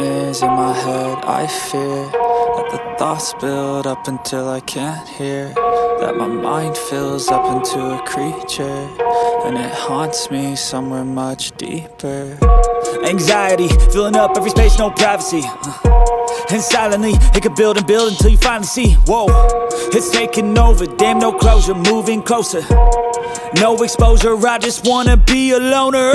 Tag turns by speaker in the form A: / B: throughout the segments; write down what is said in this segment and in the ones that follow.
A: nightmares in my head. I fear that the thoughts build up until I can't hear, that my mind fills up into a creature, and it haunts me somewhere much deeper. Anxiety filling up every space, no privacy. And silently, it could build and build until you finally see, whoa, it's taking over, damn no closure, moving closer. No exposure, I just wanna be a loner.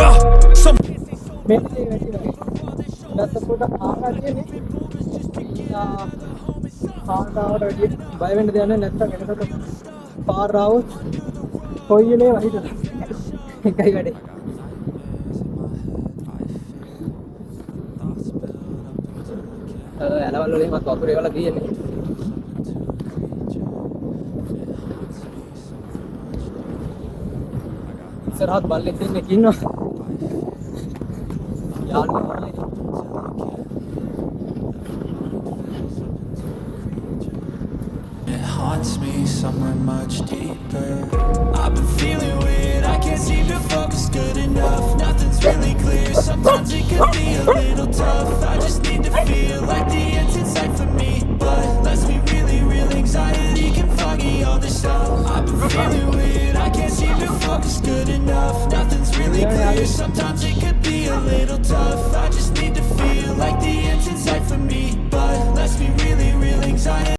B: ඉස්සරහත් බල්ලෙක් දෙන්නෙක් ඉන්නවා. යාළුවා.
A: It haunts me somewhere much deeper. I've been feeling weird, I can't seem to focus good enough. Nothing's really clear, sometimes it could be a little tough. I just need to feel like the end's in sight for me, but let's be really real, anxiety can foggy all this stuff. I've been feeling weird, I can't seem to focus good enough. Nothing's really clear, sometimes it could be a little tough. I just need to feel like the end's in sight for me, but let's be really real, anxiety